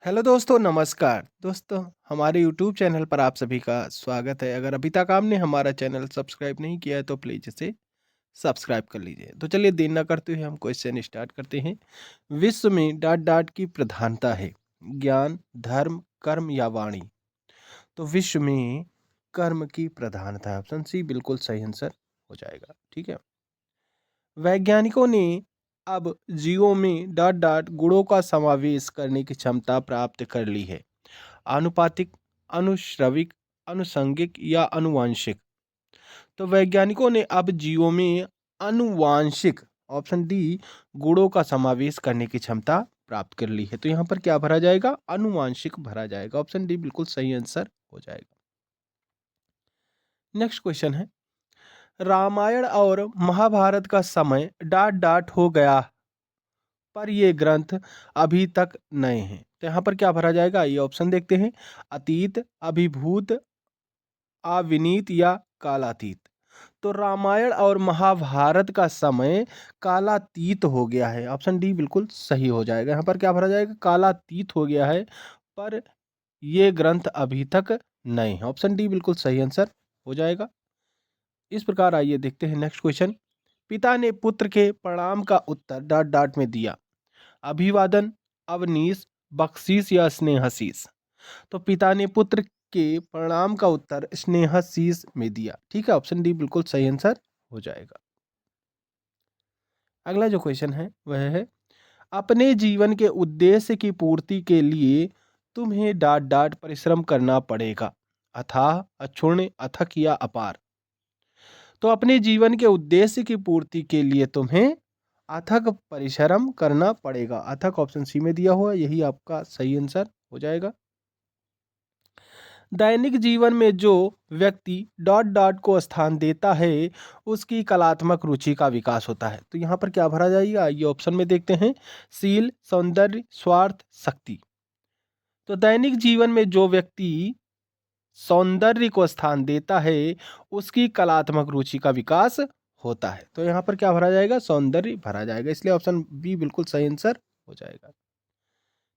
Hello दोस्तों, नमस्कार। दोस्तों, हमारे यूट्यूब चैनल पर आप सभी का स्वागत है। अगर अभी तक आपने हमारा चैनल सब्सक्राइब नहीं किया है तो प्लीज़ इसे सब्सक्राइब कर लीजिए। तो चलिए देर ना करते हुए हम क्वेश्चन स्टार्ट करते हैं। विश्व में डॉट डॉट की प्रधानता है, ज्ञान, धर्म, कर्म या वाणी? तो विश्व में कर्म की प्रधानता है। ऑप्शन सी बिल्कुल सही आंसर हो जाएगा। ठीक है। वैज्ञानिकों ने अब जीवों में डॉट डॉट गुणों का समावेश करने की क्षमता प्राप्त कर ली है। आनुपातिक, अनुश्रविक, अनुषंगिक या अनुवांशिक? तो वैज्ञानिकों ने अब जीवों में अनुवांशिक, ऑप्शन डी, गुणों का समावेश करने की क्षमता प्राप्त कर ली है। तो यहाँ पर क्या भरा जाएगा? अनुवांशिक भरा जाएगा। ऑप्शन डी बिल्कुल सही आंसर हो जाएगा। नेक्स्ट क्वेश्चन है, रामायण और महाभारत का समय डॉट डॉट हो गया पर ये ग्रंथ अभी तक नए हैं। तो यहाँ पर क्या भरा जाएगा? ये ऑप्शन देखते हैं। अतीत, अभिभूत, अविनीत या कालातीत? तो रामायण और महाभारत का समय कालातीत हो गया है। ऑप्शन डी बिल्कुल सही हो जाएगा। यहाँ पर क्या भरा जाएगा? कालातीत हो गया है पर ये ग्रंथ अभी तक नए हैं। ऑप्शन डी बिल्कुल सही आंसर हो जाएगा। इस प्रकार आइए देखते हैं नेक्स्ट क्वेश्चन। पिता ने पुत्र के प्रणाम का उत्तर डॉट डॉट में दिया। अभिवादन, अवनीश, बख्शीश या स्नेहशीष? तो पिता ने पुत्र के प्रणाम का उत्तर स्नेहशीष में दिया। ठीक है, ऑप्शन डी बिल्कुल सही आंसर हो जाएगा। अगला जो क्वेश्चन है वह है, अपने जीवन के उद्देश्य की पूर्ति के लिए तुम्हें डॉट डॉट परिश्रम करना पड़ेगा। अथाह, अक्षुण्ण, अथक या अपार? तो अपने जीवन के उद्देश्य की पूर्ति के लिए तुम्हें अथक परिश्रम करना पड़ेगा। अथक ऑप्शन सी में दिया हुआ है, यही आपका सही आंसर हो जाएगा। दैनिक जीवन में जो व्यक्ति डॉट डॉट को स्थान देता है उसकी कलात्मक रुचि का विकास होता है। तो यहाँ पर क्या भरा जाएगा? ये ऑप्शन में देखते हैं। शील, सौंदर्य, स्वार्थ, शक्ति? तो दैनिक जीवन में जो व्यक्ति सौंदर्य को स्थान देता है उसकी कलात्मक रुचि का विकास होता है। तो यहाँ पर क्या भरा जाएगा? सौंदर्य भरा जाएगा। इसलिए ऑप्शन बी बिल्कुल सही आंसर हो जाएगा।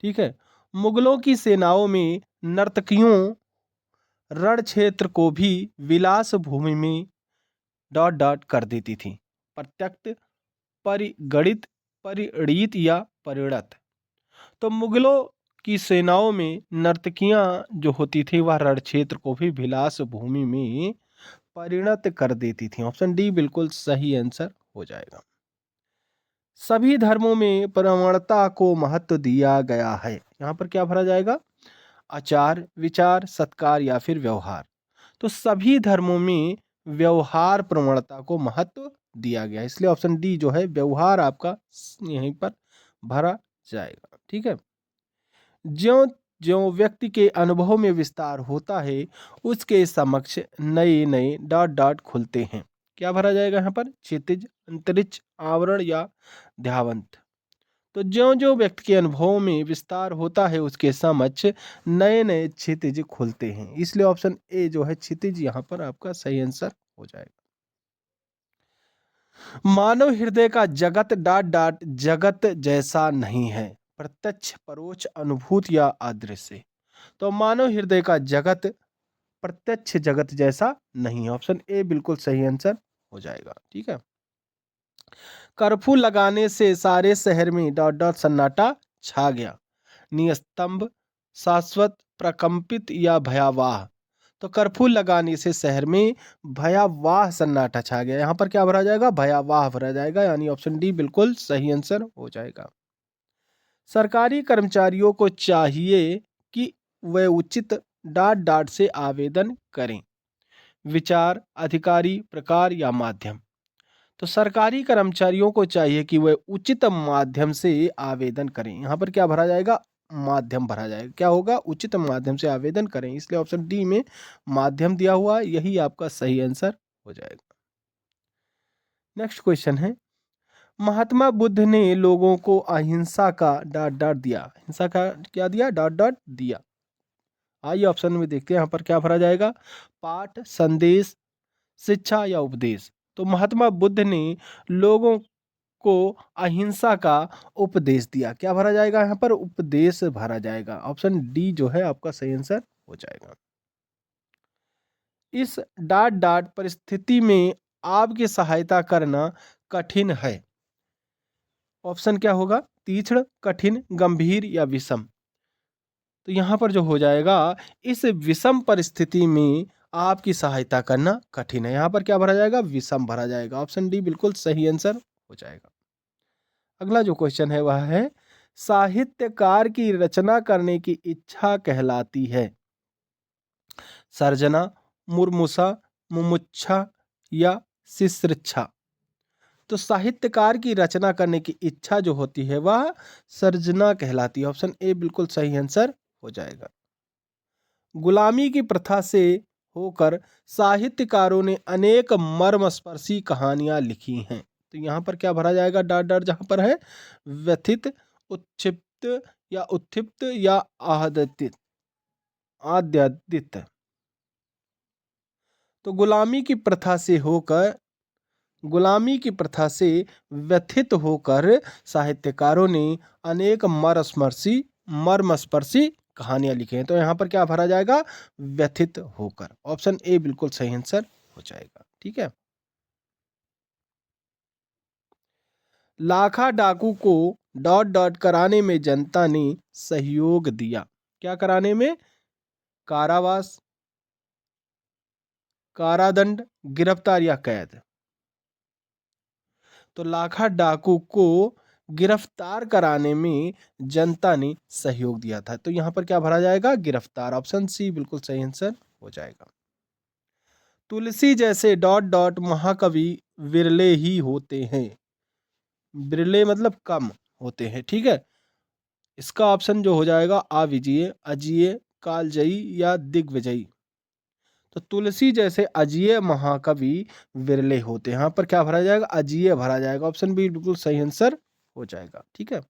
ठीक है। मुगलों की सेनाओं में नर्तकियों रण क्षेत्र को भी विलास भूमि में डॉट डॉट कर देती थी। प्रत्यक्त, परिगणित, परिणीत या परिणत? तो मुगलों की सेनाओं में नर्तकियां जो होती थी वह रण क्षेत्र को भी विलास भूमि में परिणत कर देती थी। ऑप्शन डी बिल्कुल सही आंसर हो जाएगा। सभी धर्मों में परमणता को महत्व दिया गया है। यहाँ पर क्या भरा जाएगा? आचार, विचार, सत्कार या फिर व्यवहार? तो सभी धर्मों में व्यवहार प्रवणता को महत्व दिया गया है। इसलिए ऑप्शन डी जो है व्यवहार आपका यहीं पर भरा जाएगा। ठीक है। ज्यो ज्यो व्यक्ति के अनुभव में विस्तार होता है उसके समक्ष नए नए डॉट डॉट खुलते हैं। क्या भरा जाएगा यहाँ पर? क्षितिज, अंतरिक्ष, आवरण या ध्यावंत? तो ज्यो ज्यो व्यक्ति के अनुभव में विस्तार होता है उसके समक्ष नए नए क्षितिज खुलते हैं। इसलिए ऑप्शन ए जो है क्षितिज यहाँ पर आपका सही आंसर हो जाएगा। मानव हृदय का जगत डॉट डॉट जगत जैसा नहीं है। प्रत्यक्ष, परोक्ष, अनुभूत या अदृश्य? तो मानव हृदय का जगत प्रत्यक्ष जगत जैसा नहीं है। ऑप्शन ए बिल्कुल सही आंसर हो जाएगा। ठीक है। कर्फ्यू लगाने से सारे शहर में डॉट डॉट सन्नाटा छा गया। निस्तंभ, शाश्वत, प्रकंपित या भयावह? तो कर्फ्यू लगाने से शहर में भयावह सन्नाटा छा गया। यहाँ पर क्या भरा जाएगा? भयावह भरा जाएगा, यानी ऑप्शन डी बिल्कुल सही आंसर हो जाएगा। सरकारी कर्मचारियों को चाहिए कि वे उचित डॉट डॉट से आवेदन करें। विचार, अधिकारी, प्रकार या माध्यम? तो सरकारी कर्मचारियों को चाहिए कि वे उचित माध्यम से आवेदन करें। यहाँ पर क्या भरा जाएगा? माध्यम भरा जाएगा। क्या होगा? उचित माध्यम से आवेदन करें। इसलिए ऑप्शन डी में माध्यम दिया हुआ है, यही आपका सही आंसर हो जाएगा। नेक्स्ट क्वेश्चन है, महात्मा बुद्ध ने लोगों को अहिंसा का डॉट डॉट दिया। हिंसा का क्या दिया? डॉट डॉट दिया। आइए ऑप्शन में देखते हैं यहाँ पर क्या भरा जाएगा। पाठ, संदेश, शिक्षा या उपदेश? तो महात्मा बुद्ध ने लोगों को अहिंसा का उपदेश दिया। क्या भरा जाएगा यहाँ पर? उपदेश भरा जाएगा। ऑप्शन डी जो है आपका सही आंसर हो जाएगा। इस डॉट डॉट परिस्थिति में आपकी सहायता करना कठिन है। ऑप्शन क्या होगा? तीक्ष्ण, कठिन, गंभीर या विषम। तो यहाँ पर जो हो जाएगा, इस विषम परिस्थिति में आपकी सहायता करना कठिन है। यहाँ पर क्या भरा जाएगा? विषम भरा जाएगा। ऑप्शन डी बिल्कुल सही आंसर हो जाएगा। अगला जो क्वेश्चन है वह है, साहित्यकार की रचना करने की इच्छा कहलाती है सर्जना, मुर्मुषा, मुमुक्षा या शिश्रिच्छा। तो साहित्यकार की रचना करने की इच्छा जो होती है वह सर्जना कहलाती है। ऑप्शन ए बिल्कुल सही आंसर हो जाएगा। गुलामी की प्रथा से होकर साहित्यकारों ने अनेक मर्मस्पर्शी कहानियां लिखी हैं। तो यहाँ पर क्या भरा जाएगा? डॉट डॉट जहाँ पर है, व्यथित, उत्क्षिप्त या उत्क्षिप्त या आद्यदित। तो गुलामी की प्रथा से व्यथित होकर साहित्यकारों ने अनेक मर्मस्पर्शी कहानियां लिखी हैं। तो यहाँ पर क्या भरा जाएगा? व्यथित होकर। ऑप्शन ए बिल्कुल सही आंसर हो जाएगा। ठीक है। लाखा डाकू को डॉट डॉट कराने में जनता ने सहयोग दिया। क्या कराने में? कारावास, कारादंड, गिरफ्तार या कैद। तो लाखा डाकू को गिरफ्तार कराने में जनता ने सहयोग दिया था। तो यहाँ पर क्या भरा जाएगा? गिरफ्तार। ऑप्शन सी बिल्कुल सही आंसर हो जाएगा। तुलसी जैसे डॉट डॉट महाकवि विरले ही होते हैं। विरले मतलब कम होते हैं। ठीक है। इसका ऑप्शन जो हो जाएगा, अविजीय, अजीय, कालजयी या दिग्विजयी। तो तुलसी जैसे अजीय महाकवि विरले होते हैं। यहाँ पर क्या भरा जाएगा? अजीय भरा जाएगा। ऑप्शन बी बिल्कुल सही आंसर हो जाएगा। ठीक है।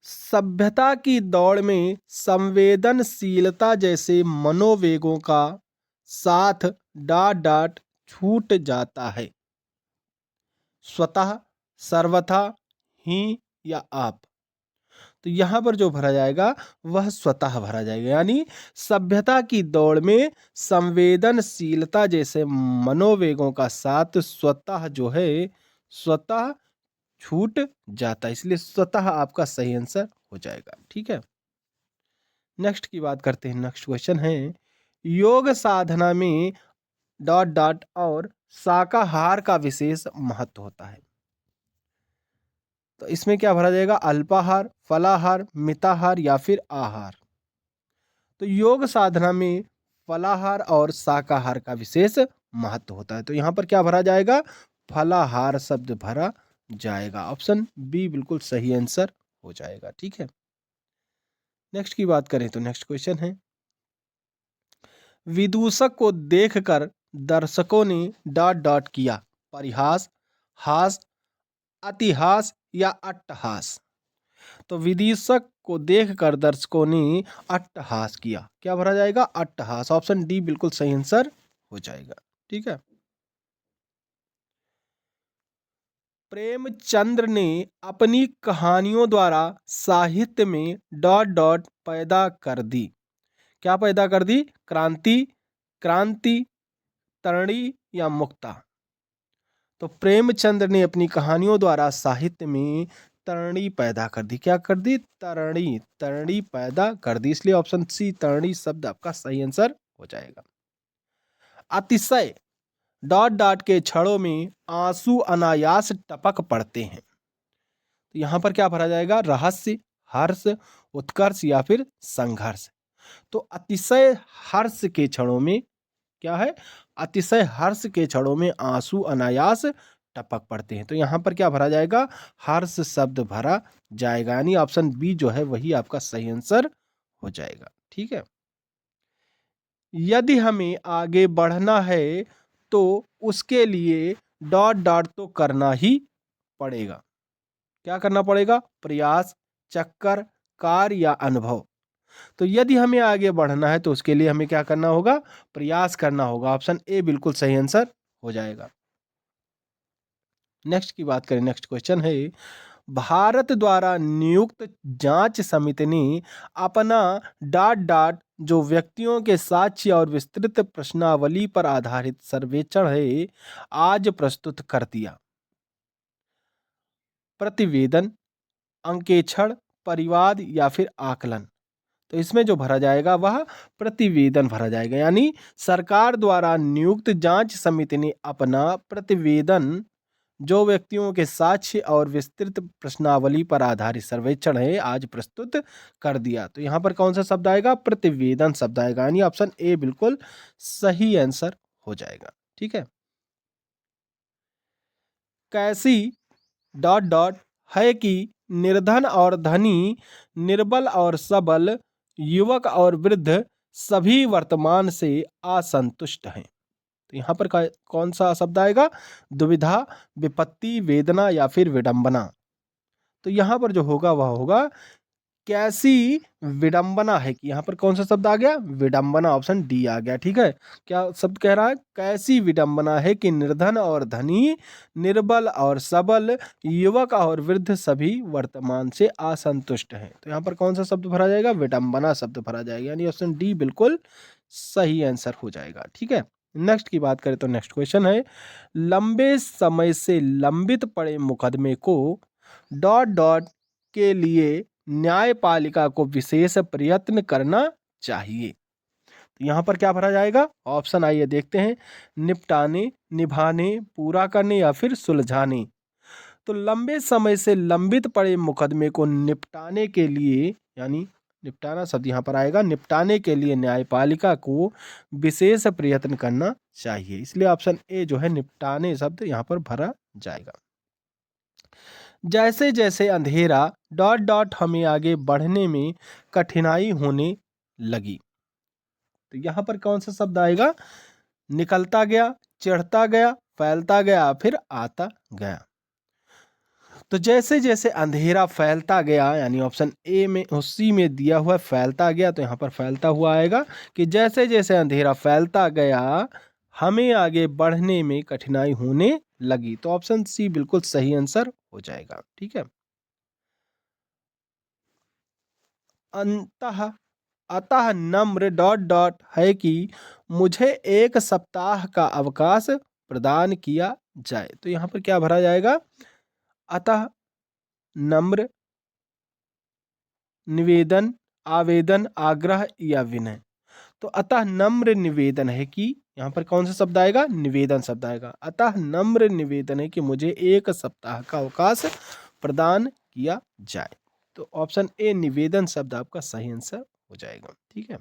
सभ्यता की दौड़ में संवेदनशीलता जैसे मनोवेगों का साथ डॉट डॉट छूट जाता है। स्वतः, सर्वथा, ही या आप। तो यहाँ पर जो भरा जाएगा वह स्वतः भरा जाएगा। यानी सभ्यता की दौड़ में संवेदनशीलता जैसे मनोवेगों का साथ स्वतः जो है, स्वतः छूट जाता है। इसलिए स्वतः आपका सही आंसर हो जाएगा। ठीक है। नेक्स्ट की बात करते हैं। नेक्स्ट क्वेश्चन है, योग साधना में डॉट डॉट और शाकाहार का विशेष महत्व होता है। तो इसमें क्या भरा जाएगा? अल्पाहार, फलाहार, मिताहार या फिर आहार। तो योग साधना में फलाहार और शाकाहार का विशेष महत्व होता है। तो यहाँ पर क्या भरा जाएगा? फलाहार शब्द भरा जाएगा। ऑप्शन बी बिल्कुल सही आंसर हो जाएगा। ठीक है। नेक्स्ट की बात करें तो नेक्स्ट क्वेश्चन है, विदूषक को देखकर दर्शकों ने डॉट डॉट किया परिहास, हास, अतिहास या अट्टहास। तो विदूषक को देखकर दर्शकों ने अट्टहास किया। क्या भरा जाएगा? अट्टहास। ऑप्शन डी बिल्कुल सही आंसर हो जाएगा। ठीक है। प्रेमचंद्र ने अपनी कहानियों द्वारा साहित्य में डॉट डॉट पैदा कर दी। क्या पैदा कर दी? क्रांति, क्रांति, तरणी या मुक्ता। तो प्रेमचंद्र ने अपनी कहानियों द्वारा साहित्य में तरणी पैदा कर दी। क्या कर दी? तरणी, तरणी पैदा कर दी। इसलिए ऑप्शन सी तरणी शब्द आपका सही आंसर हो जाएगा। अतिशय डॉट डॉट के क्षणों में आंसू अनायास टपक पड़ते हैं। तो यहां पर क्या भरा जाएगा? रहस्य, हर्ष, उत्कर्ष या फिर संघर्ष। तो अतिशय हर्ष के क्षणों में क्या है? अतिशय हर्ष के क्षणों में आंसू अनायास टपक पड़ते हैं। तो यहां पर क्या भरा जाएगा? हर्ष शब्द भरा जाएगा। यानी ऑप्शन बी जो है वही आपका सही आंसर हो जाएगा। ठीक है। यदि हमें आगे बढ़ना है तो उसके लिए डॉट डॉट तो करना ही पड़ेगा। क्या करना पड़ेगा? प्रयास, चक्कर, कार्य या अनुभव। तो यदि हमें आगे बढ़ना है तो उसके लिए हमें क्या करना होगा? प्रयास करना होगा। ऑप्शन ए बिल्कुल सही आंसर हो जाएगा। नेक्स्ट की बात करें, नेक्स्ट क्वेश्चन है, भारत द्वारा नियुक्त जांच समिति ने अपना डॉट डॉट जो व्यक्तियों के साक्ष्य और विस्तृत प्रश्नावली पर आधारित सर्वेक्षण है आज प्रस्तुत कर दिया। प्रतिवेदन, अंकेक्षण, परिवाद या फिर आकलन। तो इसमें जो भरा जाएगा वह प्रतिवेदन भरा जाएगा, यानी सरकार द्वारा नियुक्त जांच समिति ने अपना प्रतिवेदन जो व्यक्तियों के साक्ष्य और विस्तृत प्रश्नावली पर आधारित सर्वेक्षण है आज प्रस्तुत कर दिया। तो यहाँ पर कौन सा शब्द आएगा? प्रतिवेदन शब्द आएगा, यानी ऑप्शन ए बिल्कुल सही आंसर हो जाएगा। ठीक है। कैसी डॉट डॉट है कि निर्धन और धनी, निर्बल और सबल, युवक और वृद्ध सभी वर्तमान से असंतुष्ट हैं। तो यहाँ पर कौन सा शब्द आएगा? दुविधा, विपत्ति, वेदना या फिर विडंबना। तो यहाँ पर जो होगा वह होगा कैसी विडंबना है, कि यहाँ पर कौन सा शब्द आ गया? विडंबना, ऑप्शन डी आ गया। ठीक है। क्या शब्द कह रहा है? कैसी विडंबना है कि निर्धन और धनी, निर्बल और सबल, युवक और वृद्ध सभी वर्तमान से असंतुष्ट हैं। तो यहाँ पर कौन सा शब्द भरा जाएगा? विडंबना शब्द भरा जाएगा, यानी ऑप्शन डी बिल्कुल सही आंसर हो जाएगा। ठीक है। नेक्स्ट की बात करें तो नेक्स्ट क्वेश्चन है, लंबे समय से लंबित पड़े मुकदमे को डॉट डॉट के लिए न्यायपालिका को विशेष प्रयत्न करना चाहिए। तो यहाँ पर क्या भरा जाएगा? ऑप्शन आइए देखते हैं, निपटाने, निभाने, पूरा करने या फिर सुलझाने। तो लंबे समय से लंबित पड़े मुकदमे को निपटाने के लिए, यानी निपटाना शब्द यहाँ पर आएगा, निपटाने के लिए न्यायपालिका को विशेष प्रयत्न करना चाहिए। इसलिए ऑप्शन ए जो है निपटाने शब्द यहाँ पर भरा जाएगा। जैसे जैसे अंधेरा डॉट डॉट हमें आगे बढ़ने में कठिनाई होने लगी। तो यहाँ पर कौन सा शब्द आएगा? निकलता गया, चढ़ता गया, फैलता गया, फिर आता गया। तो जैसे जैसे अंधेरा फैलता गया, यानी ऑप्शन ए में उसी में दिया हुआ फैलता गया, तो यहाँ पर फैलता हुआ आएगा कि जैसे जैसे अंधेरा फैलता गया हमें आगे बढ़ने में कठिनाई होने लगी। तो ऑप्शन सी बिल्कुल सही आंसर हो जाएगा। ठीक है। अतः नम्र डॉट डॉट है कि मुझे 1 सप्ताह का अवकाश प्रदान किया जाए। तो यहाँ पर क्या भरा जाएगा? अतः नम्र, निवेदन, आवेदन, आग्रह या विनय। तो अतः नम्र निवेदन है कि, यहाँ पर कौन सा शब्द आएगा? निवेदन शब्द आएगा। अतः नम्र निवेदन है कि मुझे 1 सप्ताह का अवकाश प्रदान किया जाए। तो ऑप्शन ए निवेदन शब्द आपका सही आंसर हो जाएगा। ठीक है।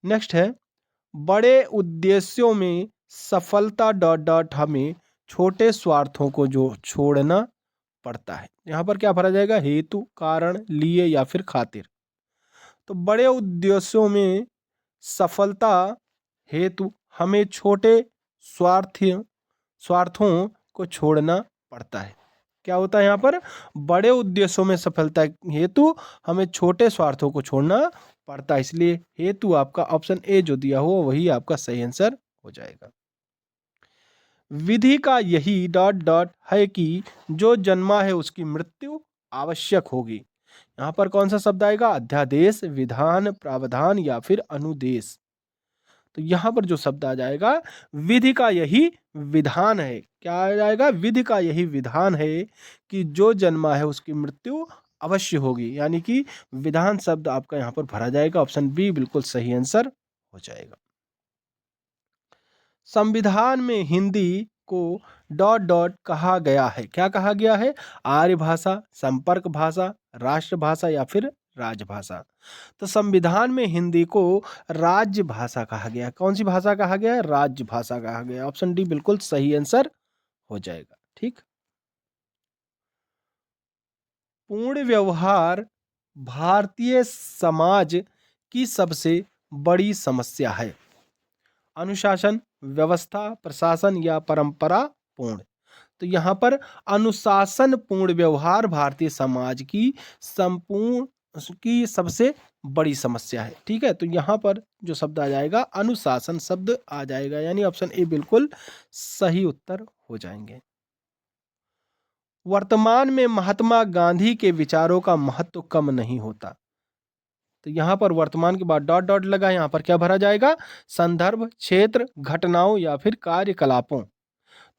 नेक्स्ट है, बड़े उद्देश्यों में सफलता डॉट डॉट हमें छोटे स्वार्थों को जो छोड़ना पड़ता है। यहाँ पर क्या भरा जाएगा? हेतु, कारण, लिए या फिर खातिर। तो बड़े उद्देश्यों में सफलता हेतु हमें छोटे स्वार्थों को छोड़ना पड़ता है। क्या होता है यहाँ पर? बड़े उद्देश्यों में सफलता हेतु हमें छोटे स्वार्थों को छोड़ना पड़ता है। इसलिए हेतु आपका ऑप्शन ए जो दिया हो वही आपका सही आंसर हो जाएगा। विधि का यही डॉट डॉट है कि जो जन्मा है उसकी मृत्यु आवश्यक होगी। यहाँ पर कौन सा शब्द आएगा? अध्यादेश, विधान, प्रावधान या फिर अनुदेश। तो यहाँ पर जो शब्द आ जाएगा, विधि का यही विधान है। क्या आ जाएगा? विधि का यही विधान है कि जो जन्मा है उसकी मृत्यु अवश्य होगी, यानी कि विधान शब्द आपका यहाँ पर भरा जाएगा। ऑप्शन बी बिल्कुल सही आंसर हो जाएगा। संविधान में हिंदी को डॉट डॉट कहा गया है। क्या कहा गया है? आर्य भाषा, संपर्क भाषा, राष्ट्रभाषा या फिर राजभाषा। तो संविधान में हिंदी को राज्य भाषा कहा गया। कौन सी भाषा कहा गया है? राज्य भाषा कहा गया। ऑप्शन डी बिल्कुल सही आंसर हो जाएगा। ठीक। पूर्ण व्यवहार भारतीय समाज की सबसे बड़ी समस्या है। अनुशासन, व्यवस्था, प्रशासन या परंपरा पूर्ण। तो यहाँ पर अनुशासन पूर्ण व्यवहार भारतीय समाज की उसकी सबसे बड़ी समस्या है। ठीक है, तो यहाँ पर जो शब्द आ जाएगा अनुशासन शब्द आ जाएगा, यानी ऑप्शन ए बिल्कुल सही उत्तर हो जाएंगे। वर्तमान में महात्मा गांधी के विचारों का महत्व कम नहीं होता। तो यहाँ पर वर्तमान के बाद डॉट डॉट लगा, यहाँ पर क्या भरा जाएगा? संदर्भ, क्षेत्र, घटनाओं या फिर कार्यकलापों।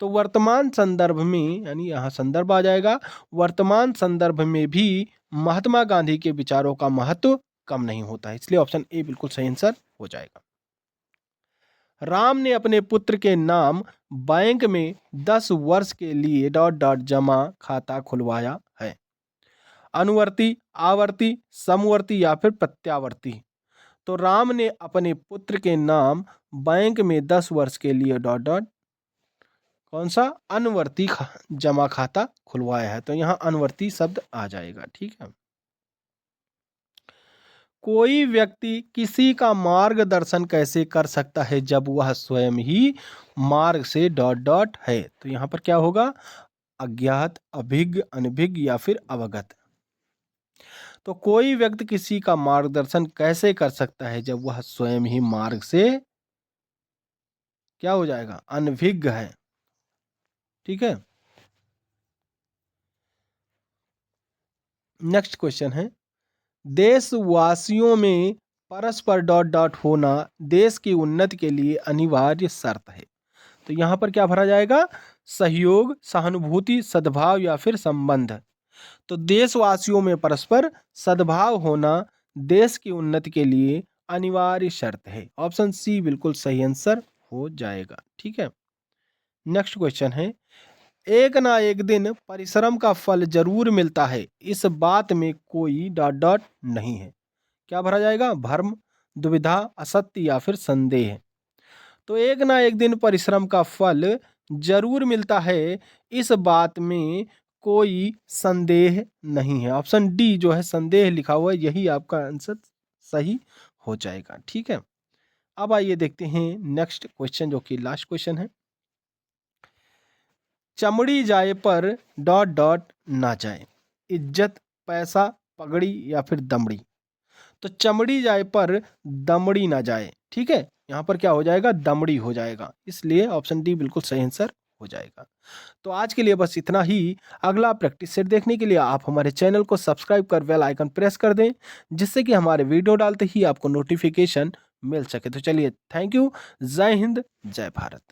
तो वर्तमान संदर्भ में, यानी यहाँ संदर्भ आ जाएगा, वर्तमान संदर्भ में भी महात्मा गांधी के विचारों का महत्व कम नहीं होता है, इसलिए ऑप्शन ए बिल्कुल सही आंसर हो जाएगा। राम ने अपने पुत्र के नाम बैंक में 10 वर्ष के लिए डॉट डॉट जमा खाता खुलवाया है। अनुवर्ती, आवर्ती, समवर्ती या फिर प्रत्यावर्ती। तो राम ने अपने पुत्र के नाम बैंक में 10 वर्ष के लिए डॉट डॉट कौन सा? अनुवर्ती जमा खाता खुलवाया है। तो यहाँ अनुवर्ती शब्द आ जाएगा। ठीक है, कोई व्यक्ति किसी का मार्गदर्शन कैसे कर सकता है जब वह स्वयं ही मार्ग से डॉट डॉट है? तो यहाँ पर क्या होगा? अज्ञात, अभिज्ञ, अनभिज्ञ या फिर अवगत। तो कोई व्यक्ति किसी का मार्गदर्शन कैसे कर सकता है जब वह स्वयं ही मार्ग से क्या हो जाएगा? अनभिज्ञ है। ठीक है, नेक्स्ट क्वेश्चन है, देशवासियों में परस्पर डॉट डॉट होना देश की उन्नति के लिए अनिवार्य शर्त है। तो यहाँ पर क्या भरा जाएगा? सहयोग, सहानुभूति, सद्भाव या फिर संबंध। तो देशवासियों में परस्पर सद्भाव होना देश की उन्नति के लिए अनिवार्य शर्त है। ऑप्शन सी बिल्कुल सही आंसर हो जाएगा। ठीक है, नेक्स्ट क्वेश्चन है, एक ना एक दिन परिश्रम का फल जरूर मिलता है, इस बात में कोई डॉट डॉट नहीं है। क्या भरा जाएगा? भ्रम, दुविधा, असत्य या फिर संदेह। तो एक ना एक दिन परिश्रम का फल जरूर मिलता है, इस बात में कोई संदेह नहीं है। ऑप्शन डी जो है संदेह लिखा हुआ है, यही आपका आंसर सही हो जाएगा। ठीक है, अब आइए देखते हैं नेक्स्ट क्वेश्चन, जो कि लास्ट क्वेश्चन है, चमड़ी जाए पर डॉट डॉट ना जाए, इज्जत, पैसा, पगड़ी या फिर दमड़ी। तो चमड़ी जाए पर दमड़ी ना जाए। ठीक है, यहाँ पर क्या हो जाएगा? दमड़ी हो जाएगा, इसलिए ऑप्शन डी बिल्कुल सही आंसर हो जाएगा। तो आज के लिए बस इतना ही। अगला प्रैक्टिस सेट देखने के लिए आप हमारे चैनल को सब्सक्राइब कर बेल आइकन प्रेस कर दें, जिससे कि हमारे वीडियो डालते ही आपको नोटिफिकेशन मिल सके। तो चलिए, थैंक यू, जय हिंद, जय भारत।